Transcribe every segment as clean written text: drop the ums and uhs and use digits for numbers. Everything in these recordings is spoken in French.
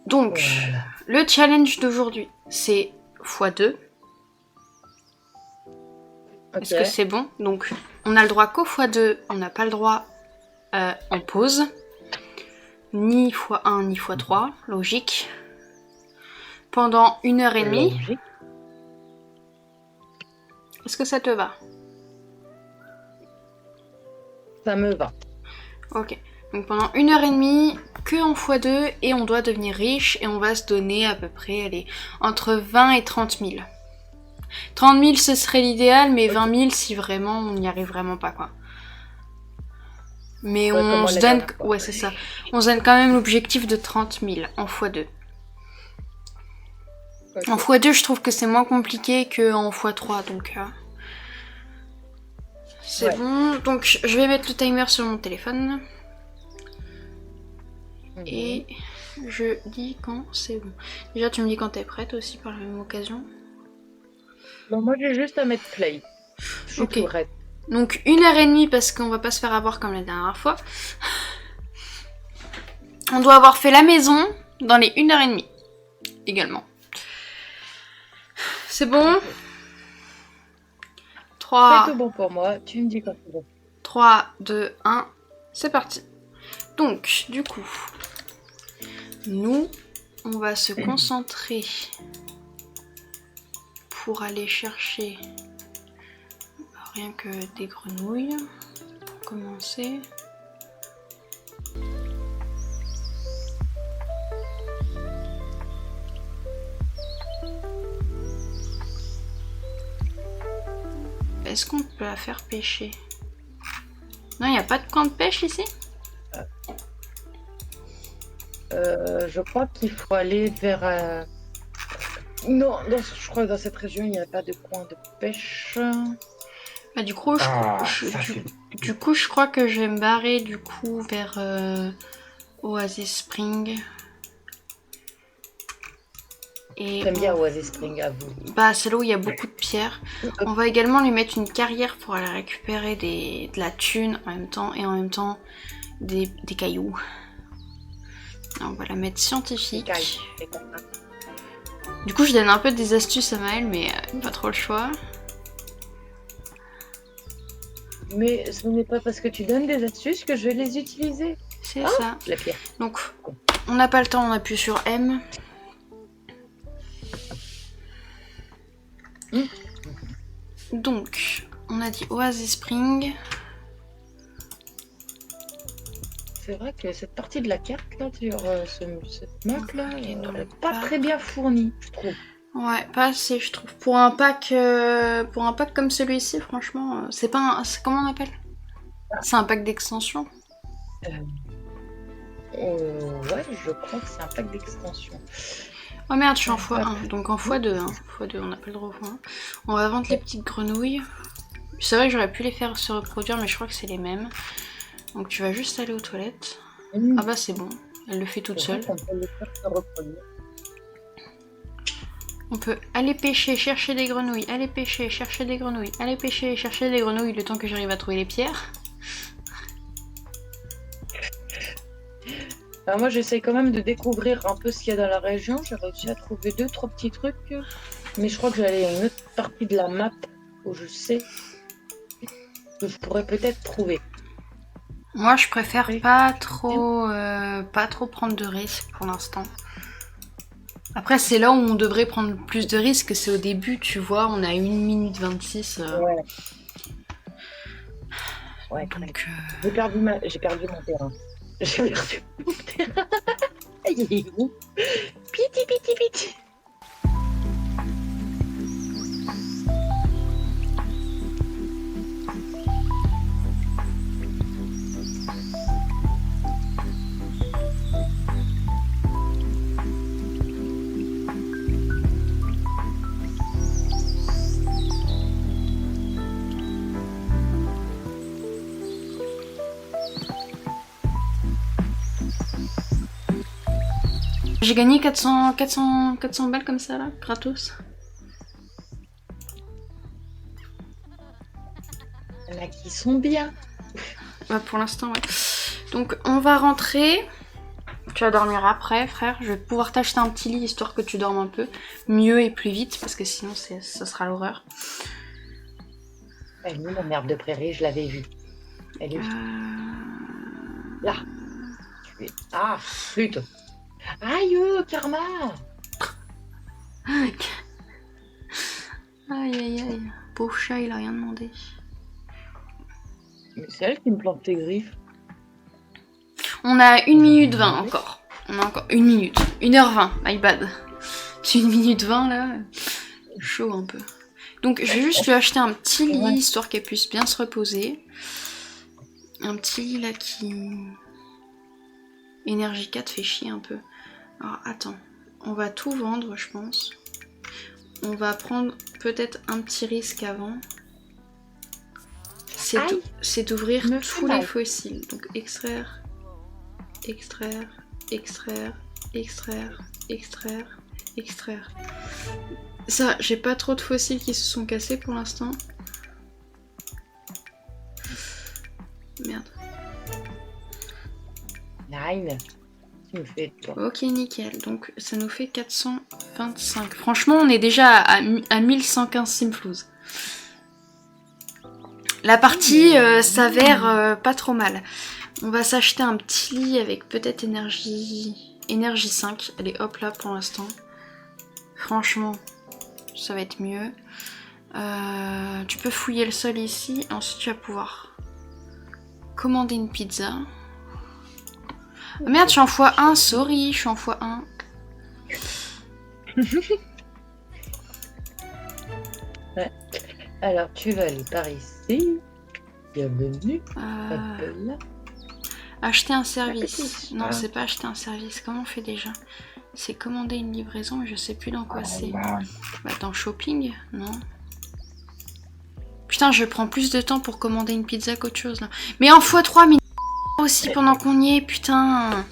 Donc, Voilà. le challenge d'aujourd'hui, c'est x2. Est-ce que c'est bon? Donc, on a le droit qu'au x2, on n'a pas le droit en pause. Ni x1, ni x3, logique. Pendant 1h30. Logique. Est-ce que ça te va? Ça me va. Ok. Donc pendant 1h30, que en x2, et on doit devenir riche, et on va se donner à peu près, allez, entre 20 et 30 000. 30 000 ce serait l'idéal, mais 20 000 si vraiment on n'y arrive vraiment pas, quoi. Mais Ouais, on se la donne... dernière fois. Ouais, c'est ça. On se donne quand même l'objectif de 30 000 en x2. Ok. En x2, je trouve que c'est moins compliqué qu'en x3, donc... C'est Ouais. bon. Donc je vais mettre le timer sur mon téléphone. Et je dis quand c'est bon. Déjà, tu me dis quand t'es prête aussi par la même occasion. Bon, moi, j'ai juste à mettre play. Je suis Ok. tout prête. Donc 1h30 parce qu'on va pas se faire avoir comme la dernière fois. On doit avoir fait la maison dans les 1h30 également. C'est bon? 3, C'est tout bon pour moi. Tu me dis quand c'est bon. 3, 2, 1, c'est parti. Donc, du coup, nous, on va se concentrer pour aller chercher rien que des grenouilles pour commencer. Est-ce qu'on peut la faire pêcher? Non, il n'y a pas de camp de pêche ici? Je crois qu'il faut aller vers... Non, je crois que dans cette région, il n'y a pas de coin de pêche. Bah, du coup, je crois que je vais me barrer du coup vers Oasis Spring. J'aime bien Oasis Spring, à vous. Bah, c'est là où il y a beaucoup de pierres. On va également lui mettre une carrière pour aller récupérer de la thune en même temps et en même temps des cailloux. Alors, on va la mettre scientifique. Du coup, je donne un peu des astuces à Maëlle, mais pas trop le choix. Mais ce n'est pas parce que tu donnes des astuces que je vais les utiliser. C'est ça. La pierre. Donc, on n'a pas le temps, on appuie sur M. Donc, on a dit Oasis Spring. C'est vrai que cette partie de la carte là, sur cette map là, Et dans le pas très bien fournie, je trouve. Ouais, pas assez, je trouve. Pour un pack comme celui-ci, franchement, c'est pas un... Comment on appelle? C'est un pack d'extension. Ouais, je crois que c'est un pack d'extension. Oh merde, je suis en x1, donc en x2. Hein. x2, on n'a pas le droit au x1. On va vendre les petites grenouilles. C'est vrai que j'aurais pu les faire se reproduire, mais je crois que c'est les mêmes. Donc tu vas juste aller aux toilettes. Ah bah c'est bon, elle le fait toute seule. On peut les faire se reproduire. On peut aller pêcher, chercher des grenouilles, aller pêcher, chercher des grenouilles, aller pêcher, chercher des grenouilles le temps que j'arrive à trouver les pierres. Alors moi j'essaye quand même de découvrir un peu ce qu'il y a dans la région. J'ai réussi à trouver 2-3 petits trucs. Mais je crois que j'allais à une autre partie de la map où je sais que je pourrais peut-être trouver. Moi je préfère pas trop prendre de risques pour l'instant. Après c'est là où on devrait prendre plus de risques, c'est au début, tu vois, on a 1 minute 26. Ouais. Donc, j'ai perdu mon terrain. J'ai perdu mon terrain. Il est où? Piti. j'ai gagné 400 balles comme ça là, gratos. Il y en a qui sont bien. Bah, pour l'instant, ouais. Donc on va rentrer. Tu vas dormir après, frère. Je vais pouvoir t'acheter un petit lit histoire que tu dormes un peu mieux et plus vite parce que sinon ça sera l'horreur. Elle est où, la merde de prairie, je l'avais vue. Elle est où? Là. Ah, flûte. Aïe, karma. Aïe aïe aïe. Pauvre chat, il a rien demandé. Mais c'est elle qui me plante tes griffes. On a 1 minute 20 encore. On a encore 1 minute. 1h20, my bad. C'est 1 minute 20 là. Chaud un peu. Donc je vais juste lui acheter un petit lit histoire qu'elle puisse bien se reposer. Un petit lit là qui... Énergie 4 fait chier un peu. Alors attends, on va tout vendre je pense. On va prendre peut-être un petit risque avant. C'est d'ouvrir tous les fossiles. Donc extraire, extraire, extraire, extraire, extraire, extraire. Ça, j'ai pas trop de fossiles qui se sont cassés pour l'instant. Merde. Nine. Tu me fais toi. Ok, nickel. Donc ça nous fait 425. Franchement, on est déjà à 1115 simflouz. La partie s'avère pas trop mal. On va s'acheter un petit lit avec peut-être énergie 5. Allez, hop là pour l'instant. Franchement, ça va être mieux. Tu peux fouiller le sol ici. Ensuite, tu vas pouvoir commander une pizza. Oh merde, je suis en x1. Sorry, je suis en x1. Ouais. Alors, tu vas aller par ici. Bienvenue. Hop là. Acheter un service. Non, c'est pas acheter un service. Comment on fait déjà? C'est commander une livraison, mais je sais plus dans quoi c'est. Bah, dans shopping? Non. Putain, je prends plus de temps pour commander une pizza qu'autre chose là. Mais en x3, mais aussi pendant qu'on y est, putain.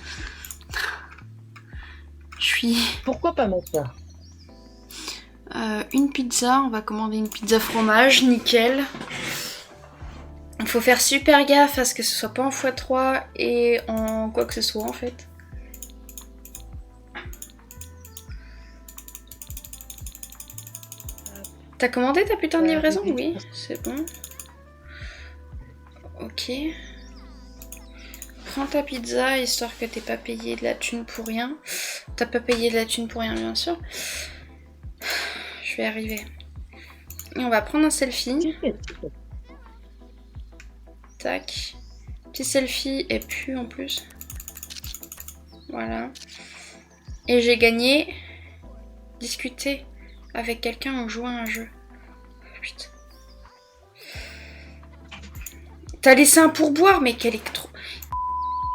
Je suis... Pourquoi pas mettre ça? Une pizza, on va commander une pizza fromage, nickel. Il faut faire super gaffe à ce que ce soit pas en x3 et en quoi que ce soit en fait. T'as commandé ta putain de livraison? Oui, c'est bon. Ok. Prends ta pizza histoire que t'aies pas payé de la thune pour rien. T'as pas payé de la thune pour rien bien sûr. Je vais arriver. Et on va prendre un selfie. Tac. Petit selfie et puis en plus. Voilà. Et j'ai gagné. Discuter avec quelqu'un ou jouer à un jeu. Putain. T'as laissé un pourboire, mais quel électro.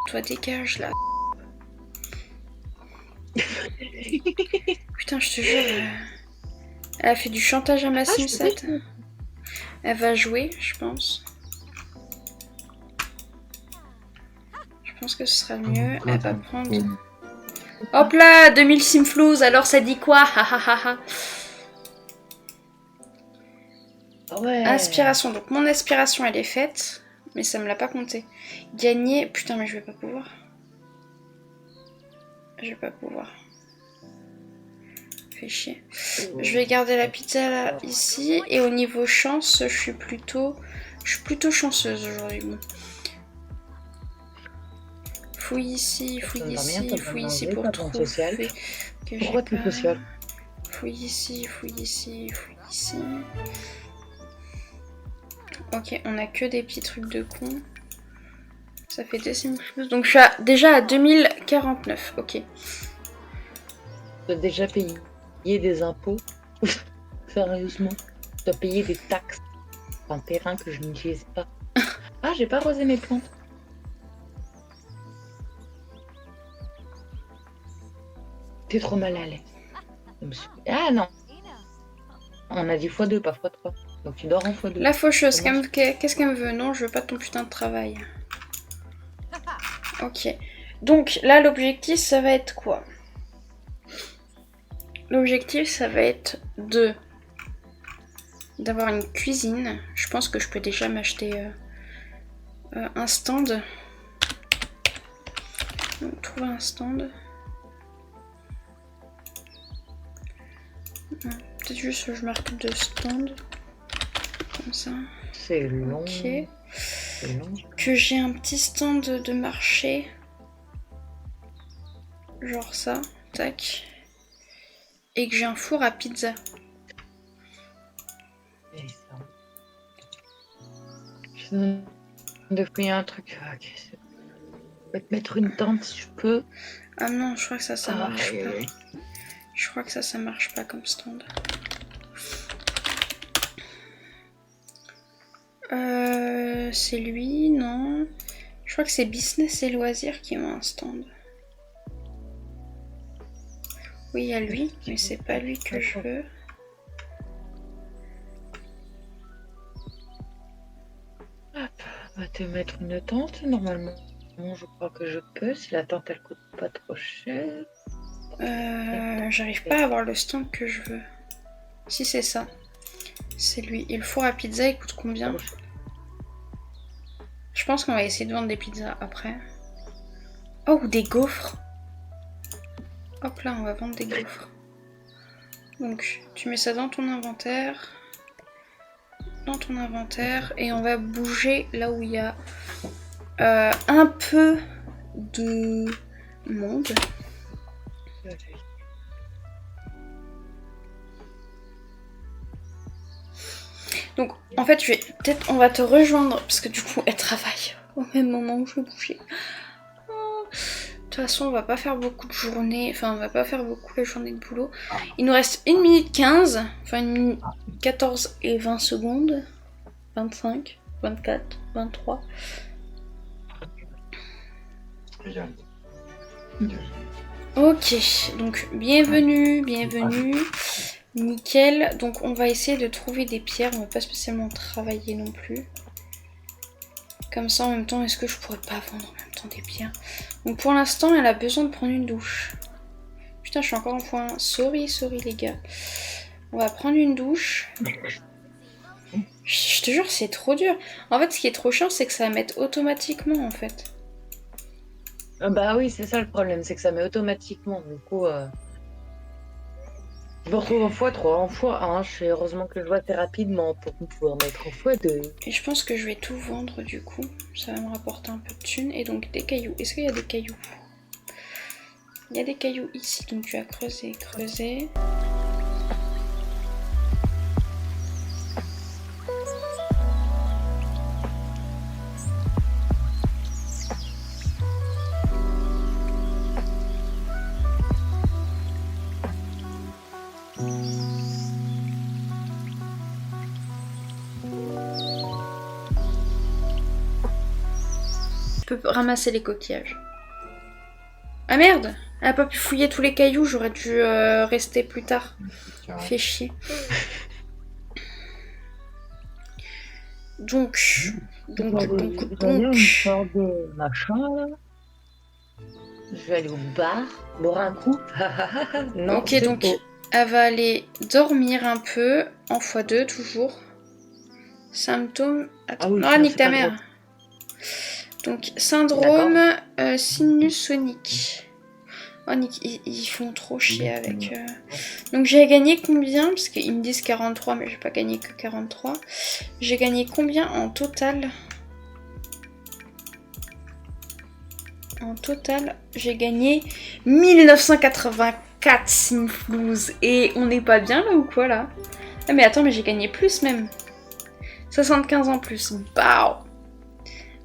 Toi dégage là. Putain, je te jure. Elle a fait du chantage à ma Simsat. Elle va jouer, je pense. Je pense que ce sera mieux. Elle va prendre... Hop là, 2000 simflouz, alors ça dit quoi? Ouais. Inspiration, donc mon aspiration elle est faite, mais ça me l'a pas compté. Gagner, putain mais je vais pas pouvoir. Je vais pas pouvoir. Fait chier. Je vais garder la pizza là, ici, et au niveau chance, je suis plutôt chanceuse aujourd'hui. Bon. Fouille ici pour trouver que pourquoi tu es social? Fouille ici, fouille ici, fouille ici. Ok, on a que des petits trucs de con. Ça fait 2 simflouz. Donc je suis déjà à 2049, ok. Tu as déjà payé des impôts? Sérieusement? Tu as payé des taxes sur un terrain que je n'utilise pas. Ah, j'ai pas arrosé mes plantes. T'es trop mal à l'aise. Ah non. On a dit x2, pas x3. Donc tu dors en x2. La faucheuse, qu'est-ce qu'elle me veut? Non, je veux pas ton putain de travail. Ok. Donc là, l'objectif, ça va être quoi? L'objectif, ça va être d'avoir une cuisine. Je pense que je peux déjà m'acheter un stand. Donc, trouver un stand. Peut-être juste que je marque de stand. Comme ça. C'est long. Ok. C'est long. Que j'ai un petit stand de marché. Genre ça. Tac. Et que j'ai un four à pizza. Et ça. Je viens de fouiller un truc. Ok, je vais te mettre une tente si je peux. Ah non, je crois que ça marche Aïe, pas. aïe. Je crois que ça marche pas comme stand. C'est lui, non. Je crois que c'est Business et Loisirs qui ont un stand. Oui, il y a lui, mais c'est pas lui que je veux. Hop, on va te mettre une tente. Normalement, je crois que je peux. Si la tente elle coûte pas trop cher. J'arrive pas à avoir le stand que je veux. Si c'est ça. C'est lui. Et le four à pizza, il coûte combien? Je pense qu'on va essayer de vendre des pizzas après. Oh, ou des gaufres. Hop là, on va vendre des gaufres. Donc, tu mets ça dans ton inventaire. Dans ton inventaire. Et on va bouger là où il y a un peu de monde. Donc, en fait, on va te rejoindre parce que du coup, elle travaille au même moment où je vais bouger. De toute façon, on va pas faire beaucoup de journées, enfin, on va pas faire beaucoup la journée de boulot. Il nous reste 1 minute 15, enfin 1 minute 14 et 20 secondes. 25, 24, 23. Ok, donc bienvenue. Nickel. Donc on va essayer de trouver des pierres, on va pas spécialement travailler non plus. Comme ça en même temps, est-ce que je pourrais pas vendre en même temps des pierres? Donc pour l'instant, elle a besoin de prendre une douche. Putain, je suis encore en point. Sorry les gars. On va prendre une douche. Je te jure, c'est trop dur. En fait, ce qui est trop chiant, c'est que ça va mettre automatiquement en fait. Bah oui, c'est ça le problème, c'est que ça met automatiquement. Du coup, je me retrouve en x3, en x1. Je sais heureusement que je vois assez rapidement pour pouvoir mettre en x2. Et je pense que je vais tout vendre du coup. Ça va me rapporter un peu de thunes. Et donc des cailloux. Est-ce qu'il y a des cailloux? Il y a des cailloux ici, donc tu vas creuser. Je peux ramasser les coquillages. Ah merde! Elle a pas pu fouiller tous les cailloux, j'aurais dû rester plus tard. Fait chier. Donc. Une sorte de machin là. Je vais aller au bar, boire un coup. Non, ok, donc beau. Elle va aller dormir un peu, en x2 toujours. Symptômes. Attends, oui, non, nique ta mère. Donc, syndrome sinusonique. Oh, Nick, ils font trop chier avec... Donc, j'ai gagné combien? Parce qu'ils me disent 43, mais j'ai pas gagné que 43. J'ai gagné combien en total? En total, j'ai gagné 1984 simflouz. Et on n'est pas bien là ou quoi là? Ah, mais attends, mais j'ai gagné plus même. 75 en plus. Bao!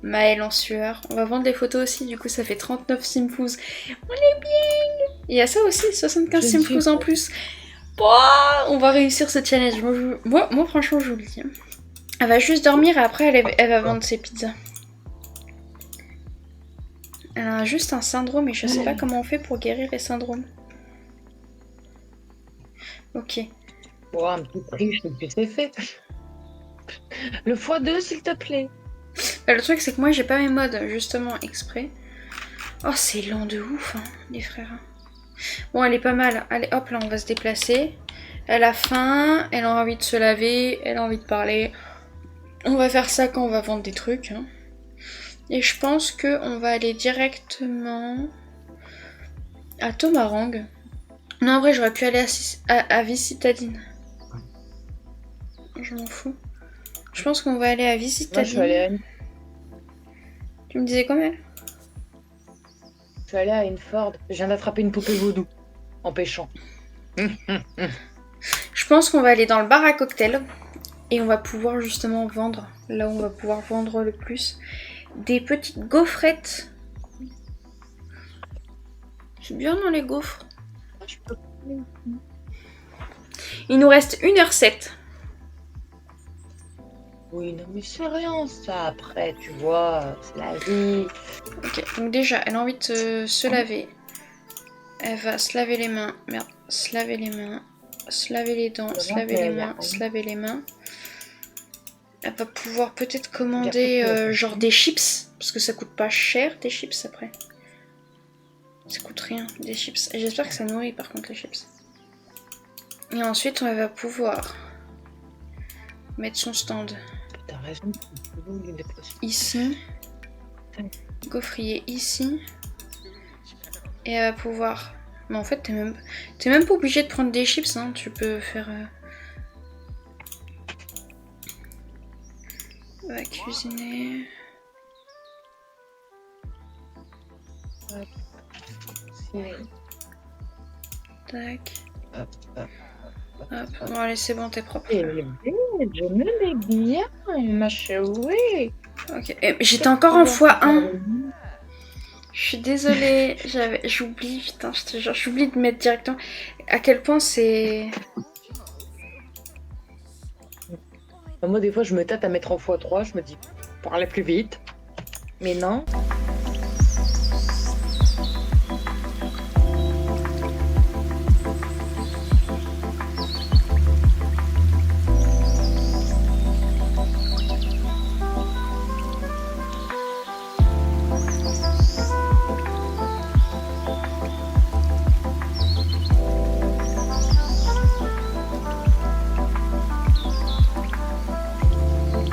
Maëlle en sueur. On va vendre les photos aussi, du coup ça fait 39 simflouz. On est bien! Il y a ça aussi, 75 simflouz en plus. Bah, on va réussir ce challenge. Moi franchement, je vous le dis. Elle va juste dormir et après elle va vendre ses pizzas. Elle a juste un syndrome et je sais pas comment on fait pour guérir les syndromes. Ok. Bon, un petit prix, je sais c'est fait. Le x2, s'il te plaît. Bah, le truc, c'est que moi, j'ai pas mes modes, justement, exprès. Oh, c'est lent de ouf, hein, les frères. Bon, elle est pas mal. Allez, hop, là, on va se déplacer. Elle a faim, elle a envie de se laver, elle a envie de parler. On va faire ça quand on va vendre des trucs. Hein. Et je pense qu'on va aller directement... À Tomarang. Non, en vrai, j'aurais pu aller à Vie Citadine. Je m'en fous. Je pense qu'on va aller à Vie Moi, je suis allée Citadine. Tu me disais combien? à une Ford. Je viens d'attraper une poupée vaudou en pêchant. Je pense qu'on va aller dans le bar à cocktail. Et on va pouvoir justement vendre, là où on va pouvoir vendre le plus, des petites gaufrettes. C'est bien dans les gaufres. Il nous reste 1h07. Oui, non, mais c'est rien ça. Après, tu vois, c'est la vie. Ok, donc déjà, elle a envie de se laver. Elle va se laver les mains. Merde, se laver les mains. Se laver les dents, se laver les mains, se laver les mains. Elle va pouvoir peut-être commander genre des chips. Parce que ça coûte pas cher des chips après. Ça coûte rien, des chips. Et j'espère que ça nourrit par contre les chips. Et ensuite, on va pouvoir mettre son stand T'as raison. ici. Gaufrier ici. Et elle va pouvoir... Mais en fait, t'es même pas obligé de prendre des chips, hein. Tu peux faire... On va cuisiner. Tac. Hop. Bon, allez, c'est bon, t'es propre. Je me mets bien, ma chérie. Ok. J'étais encore en x1. Je suis désolée. J'oublie, putain, je te jure, j'oublie de mettre directement. À quel point c'est... Moi, des fois, je me tâte à mettre en x3. Je me dis, pour aller plus vite. Mais non.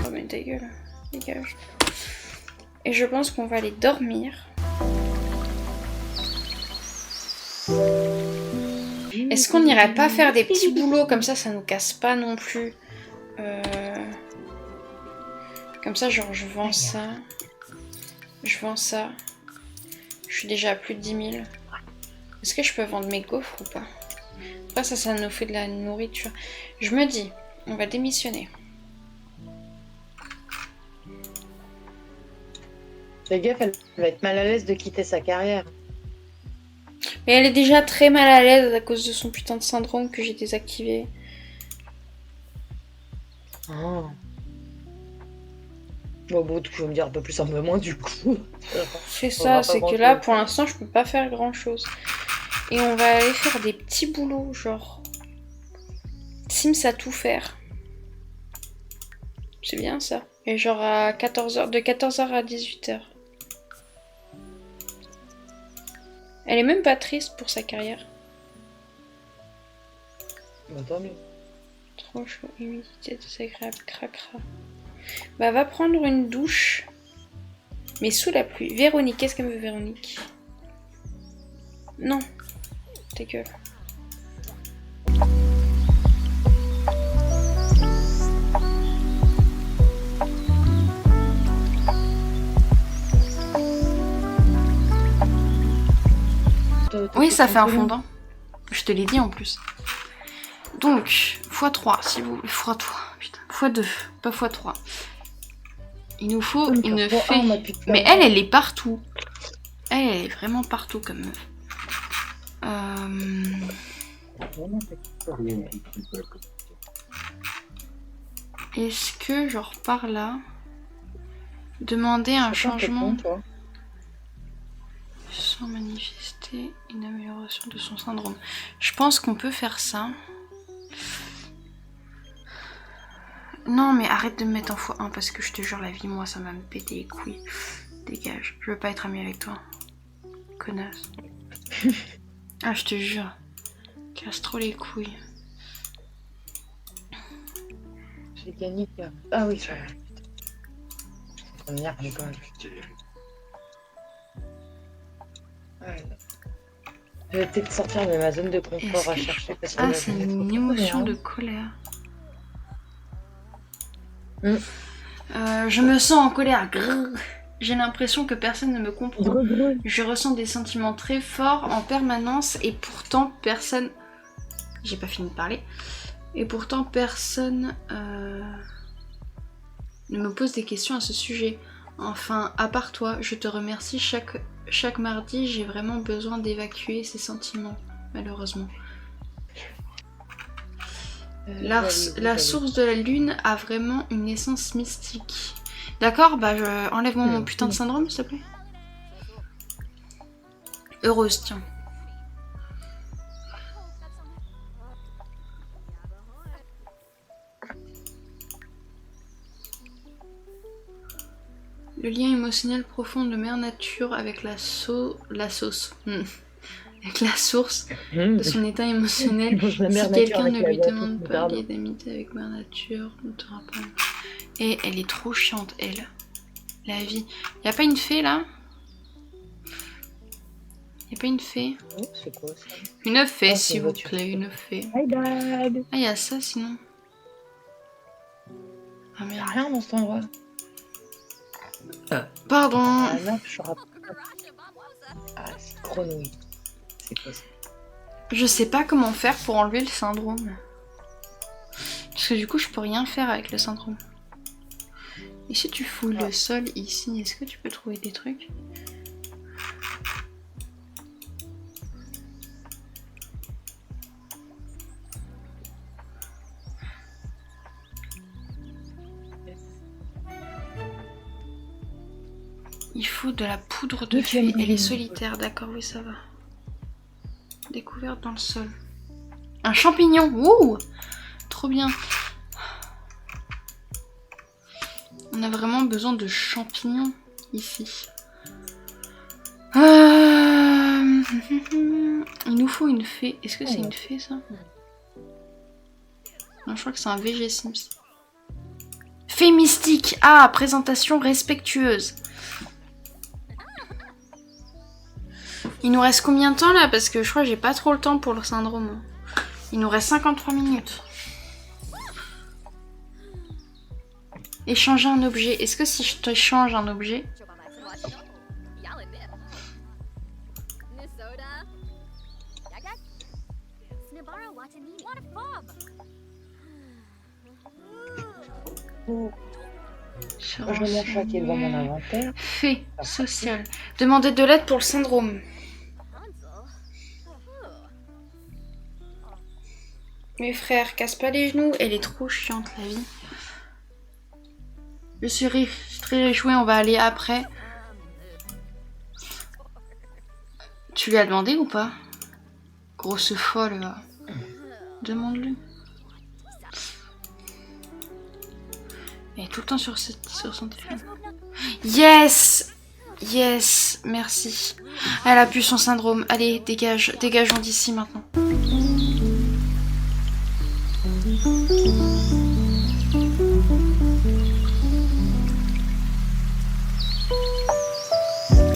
Oh mais ta gueule, dégage. Et je pense qu'on va aller dormir. Est-ce qu'on n'irait pas faire des petits boulots comme ça nous casse pas non plus. Comme ça, genre je vends ça. Je vends ça. Je suis déjà à plus de 10 000. Est-ce que je peux vendre mes gaufres ou pas? Après ça nous fait de la nourriture. Je me dis, on va démissionner. Fais gaffe, elle va être mal à l'aise de quitter sa carrière. Mais elle est déjà très mal à l'aise à cause de son putain de syndrome que j'ai désactivé. Oh. Bon, tu peux me dire un peu plus, un peu moins du coup. C'est ça, c'est que là pour l'instant je peux pas faire grand chose. Et on va aller faire des petits boulots, genre Sims à tout faire. C'est bien ça. Et genre à 14h, de 14h à 18h. Elle est même pas triste pour sa carrière. Bah, tant mieux. Trop chaud, humidité désagréable, cracra. Bah va prendre une douche. Mais sous la pluie. Véronique, qu'est-ce qu'elle veut Véronique? Non. Ta gueule. Oui, ça fait un fondant. Je te l'ai dit en plus. Donc, x3, si vous... x3, putain. x2, pas x3. Il nous faut une fée. Mais elle est partout. Elle est vraiment partout comme meuf. Est-ce que, genre, par là, demander un changement sans manifester une amélioration de son syndrome? Je pense qu'on peut faire ça. Non, mais arrête de me mettre en x1 parce que je te jure, la vie, moi, ça va me péter les couilles. Dégage, je veux pas être amie avec toi. Connasse. Ah, je te jure. Casse trop les couilles. J'ai gagné. Ah oui, ça va. Merde, quand même. Ouais. Je vais peut-être sortir de ma zone de confort à chercher parce que Ah, là, c'est j'en ai trop une fait, émotion hein. de colère. Mm. Je me sens en colère. Grrr. J'ai l'impression que personne ne me comprend. Greu. Je ressens des sentiments très forts en permanence et pourtant personne... J'ai pas fini de parler. Et pourtant personne ne me pose des questions à ce sujet. Enfin, à part toi, je te remercie. Chaque mardi, j'ai vraiment besoin d'évacuer ces sentiments, malheureusement. La source de la lune a vraiment une essence mystique. D'accord, bah enlève-moi mon putain de syndrome, s'il te plaît. Heureuse, tiens. Le lien émotionnel profond de Mère Nature avec la sauce. Avec la source de son état émotionnel. Si quelqu'un ne lui demande pas lié d'amitié avec Mère Nature, ne te rappelle. Et elle est trop chiante, elle. La vie. Y'a pas une fée là? Y'a pas une fée? Oh, c'est quoi ça? Une fée, Ah, c'est s'il une vous voiture. plaît, une fée. Hi dad. Ah, y'a ça sinon. Ah Y'a merde. rien dans cet endroit. Pardon. Ah non, je rappelle. Ah, c'est grenouille. C'est quoi ça? Je sais pas comment faire pour enlever le syndrome. Parce que du coup, je peux rien faire avec le syndrome. Et si tu fouilles le sol ici, est-ce que tu peux trouver des trucs? Il faut de la poudre de fée. Elle est solitaire, d'accord, oui, ça va. Découverte dans le sol. Un champignon, ouh, trop bien. On a vraiment besoin de champignons ici. Il nous faut une fée. Est-ce que c'est une fée ça? Non, je crois que c'est un VG Sims. Fée mystique. Ah, présentation respectueuse. Il nous reste combien de temps là? Parce que je crois que j'ai pas trop le temps pour le syndrome. Il nous reste 53 minutes. Échanger un objet. Est-ce que si je t'échange un objet... Je vais m'acheter dans mon inventaire. Fait social. Demander de l'aide pour le syndrome. Mes frères, casse pas les genoux. Elle est trop chiante la vie. Je suis très réjouie, on va aller après. Tu lui as demandé ou pas? Grosse folle là. Demande-lui. Elle est tout le temps sur son téléphone. Yes! Yes! Merci. Elle a pu son syndrome. Allez, dégage. Dégageons d'ici maintenant.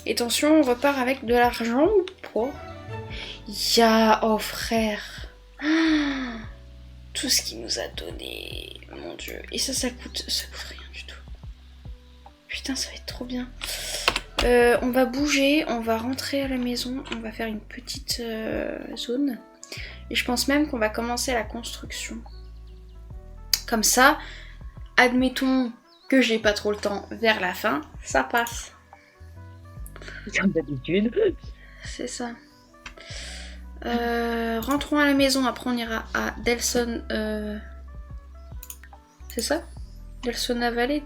Et attention, on repart avec de l'argent ou pas? Oh frère. Tout ce qu'il nous a donné. Mon dieu. Et ça coûte rien du tout. Putain, ça va être trop bien. On va bouger, on va rentrer à la maison, on va faire une petite zone. Et je pense même qu'on va commencer la construction. Comme ça, admettons que j'ai pas trop le temps vers la fin, ça passe. Comme d'habitude. C'est ça. Rentrons à la maison, après on ira à Delson. C'est ça? Delson Valley?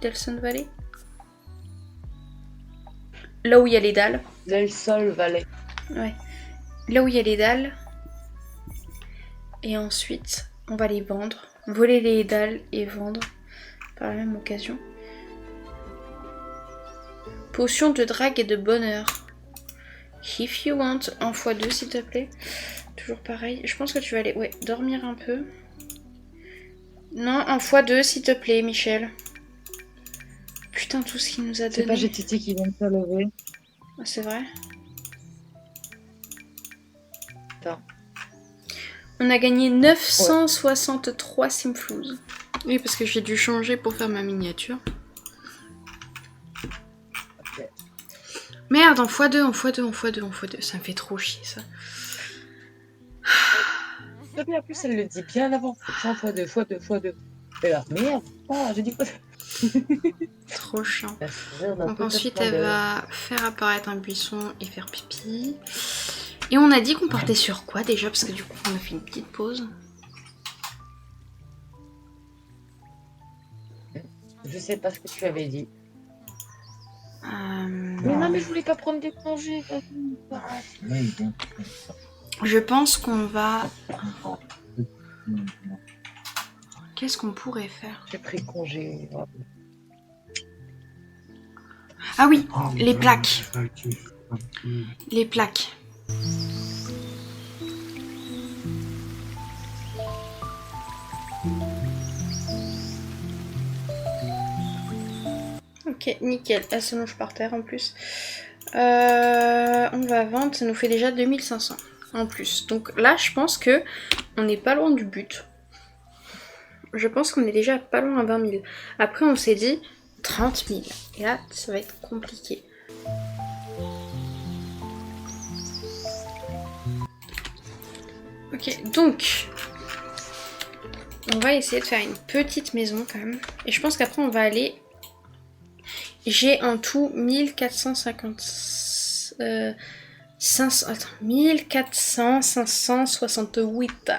Là où il y a les dalles. Delson Valley. Ouais. Là où il y a les dalles. Et ensuite, on va les vendre. Voler les dalles et vendre par la même occasion. Potion de drague et de bonheur. If you want, en x2 s'il te plaît. Toujours pareil. Je pense que tu vas aller dormir un peu. Non, en x2 s'il te plaît, Michel. Putain, tout ce qu'il nous a donné. C'est pas GTT qui vient de se lever. Ah, c'est vrai. Attends. On a gagné 963 simflouz. Oui, parce que j'ai dû changer pour faire ma miniature. Ok. Merde, en x2, en x2, en x2, en x2. Ça me fait trop chier, ça. En plus, elle le dit bien avant. 100 fois 2 fois 2 fois 2. Et là, merde. Oh, j'ai dit quoi? Trop chiant. Donc Donc ensuite, elle va faire apparaître un buisson et faire pipi. Et on a dit qu'on partait sur quoi déjà? Parce que du coup, on a fait une petite pause. Je sais pas ce que tu avais dit. Mais non, mais je voulais pas prendre des congés. Je pense qu'on va... Qu'est-ce qu'on pourrait faire? J'ai pris congé. Ah oui, les plaques. Les plaques. Ok, nickel. Elle se longe par terre en plus. On va vendre, ça nous fait déjà 2500 en plus. Donc là, je pense que on n'est pas loin du but. Je pense qu'on est déjà pas loin à 20 000. Après, on s'est dit 30 000. Et là, ça va être compliqué. Ok, donc on va essayer de faire une petite maison quand même. Et je pense qu'après, on va aller... J'ai en tout 1450... 500... Attends, 1400, 568.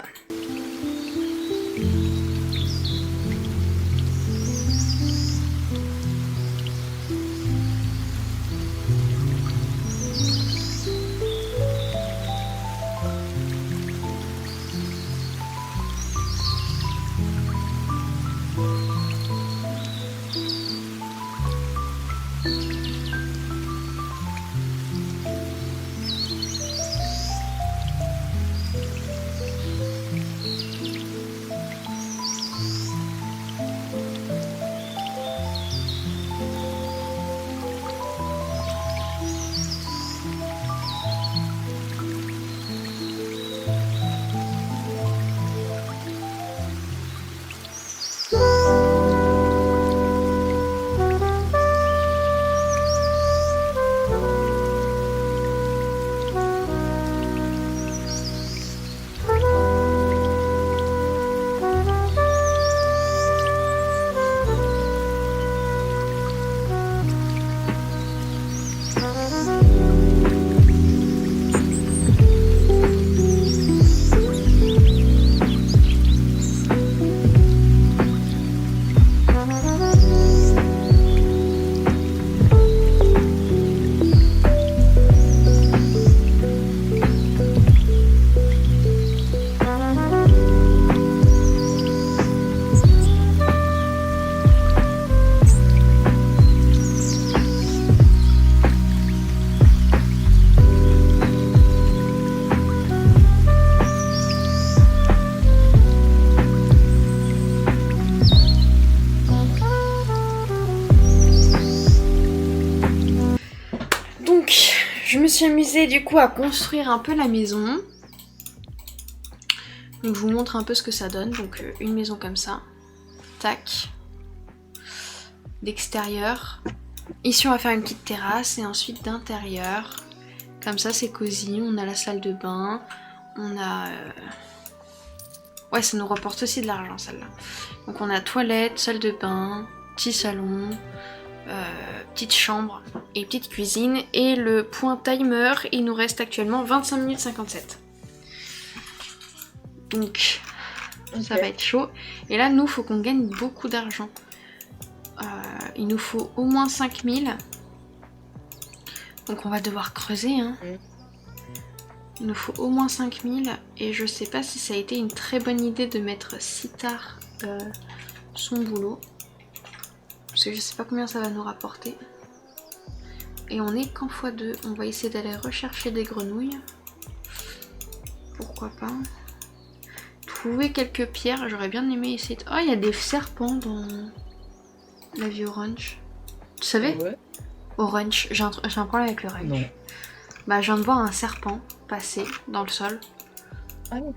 Je me suis amusée du coup à construire un peu la maison. Donc je vous montre un peu ce que ça donne. Donc une maison comme ça. Tac. D'extérieur. Ici on va faire une petite terrasse et ensuite d'intérieur. Comme ça c'est cosy. On a la salle de bain. On a... Ouais, ça nous rapporte aussi de l'argent celle-là. Donc on a toilette, salle de bain, petit salon... petite chambre et petite cuisine. Et le point timer, il nous reste actuellement 25 minutes 57. Donc ça va être chaud. Et là, nous, faut qu'on gagne beaucoup d'argent. Il nous faut au moins 5000. Donc on va devoir creuser. Hein. Il nous faut au moins 5000. Et je sais pas si ça a été une très bonne idée de mettre si tard son boulot. Parce que je sais pas combien ça va nous rapporter. Et on est qu'en x2. On va essayer d'aller rechercher des grenouilles. Pourquoi pas. Trouver quelques pierres. J'aurais bien aimé essayer de... Oh, il y a des serpents dans la vie orange. Tu savais? Ouais. Orange. J'ai un problème avec le ranch. Non. Bah, je viens de voir un serpent passer dans le sol. Ah oui.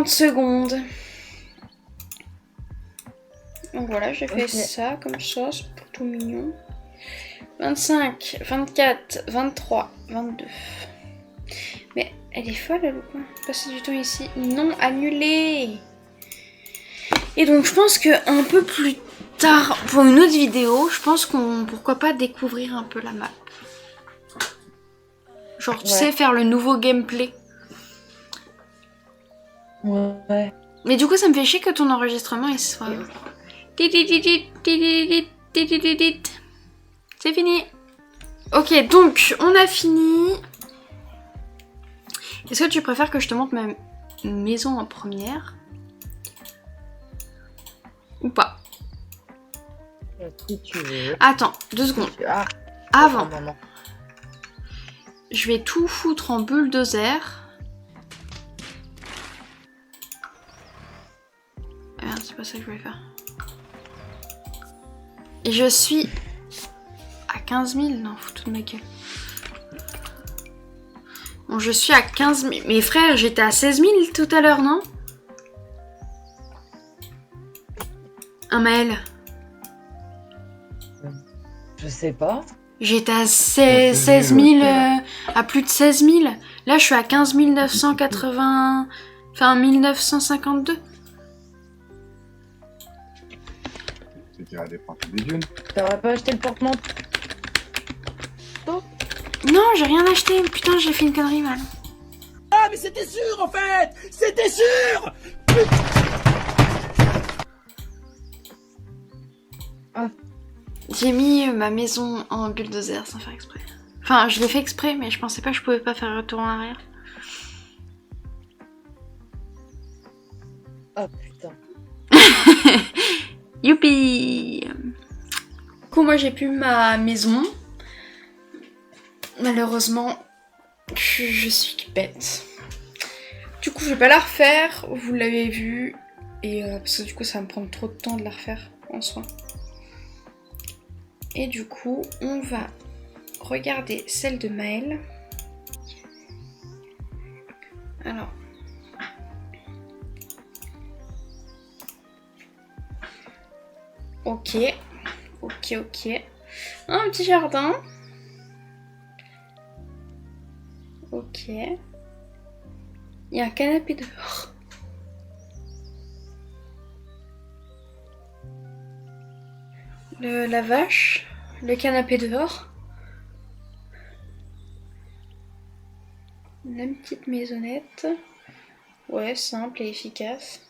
Secondes. Donc voilà, j'ai fait Ok. ça comme ça, c'est plutôt mignon. 25, 24, 23, 22. Mais elle est folle, elle ou quoi? Passer du temps ici. Non, annulé. Et donc je pense que un peu plus tard, pour une autre vidéo, je pense qu'on pourquoi pas découvrir un peu la map. Genre tu sais faire le nouveau gameplay. Ouais. Mais du coup ça me fait chier que ton enregistrement il soit... C'est fini. Ok, donc on a fini. Est-ce que tu préfères que je te montre ma maison en première? Ou pas? Si tu veux. Attends, 2 secondes. Ah, Avant, maman. je vais tout foutre en bulldozer. Ah merde, c'est pas ça que je voulais faire. Et je suis à 15 000. Non, foutu de ma gueule. Bon, je suis à 15 000. Mais frère, j'étais à 16 000 tout à l'heure, non? Un Maël. Je sais pas. J'étais à 16 000, à plus de 16 000. Là, je suis à 15 980... Enfin, 1952. C'était à dépenser des dunes. T'aurais pas acheté le porte-manteau? Non, j'ai rien acheté. Putain, j'ai fait une connerie, mal. Ah, mais c'était sûr, en fait! C'était sûr! J'ai mis ma maison en bulldozer sans faire exprès. Enfin, je l'ai fait exprès, mais je pensais pas que je pouvais pas faire retour en arrière. Ah putain. Youpi! Du coup, moi j'ai plus ma maison. Malheureusement, je suis bête. Du coup, je vais pas la refaire, vous l'avez vu. Et parce que du coup, ça va me prendre trop de temps de la refaire en soi. Et du coup, on va regarder celle de Maël. Alors. Ok. Ok. Un petit jardin. Ok. Il y a un canapé dehors. La vache. Le canapé dehors. La petite maisonnette. Ouais, simple et efficace.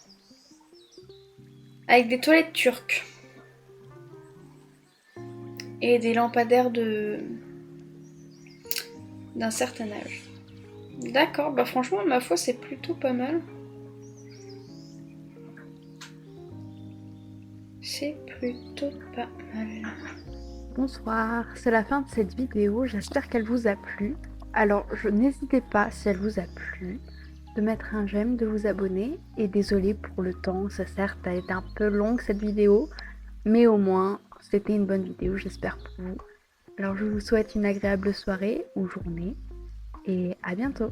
Avec des toilettes turques. Et des lampadaires d'un certain âge. D'accord, bah franchement, ma foi, c'est plutôt pas mal. C'est plutôt pas mal. Bonsoir, c'est la fin de cette vidéo, j'espère qu'elle vous a plu. Alors, n'hésitez pas, si elle vous a plu, de mettre un j'aime, de vous abonner. Et désolé pour le temps, ça certes a été un peu longue cette vidéo, mais au moins, c'était une bonne vidéo, j'espère pour vous. Alors, je vous souhaite une agréable soirée ou journée, et à bientôt.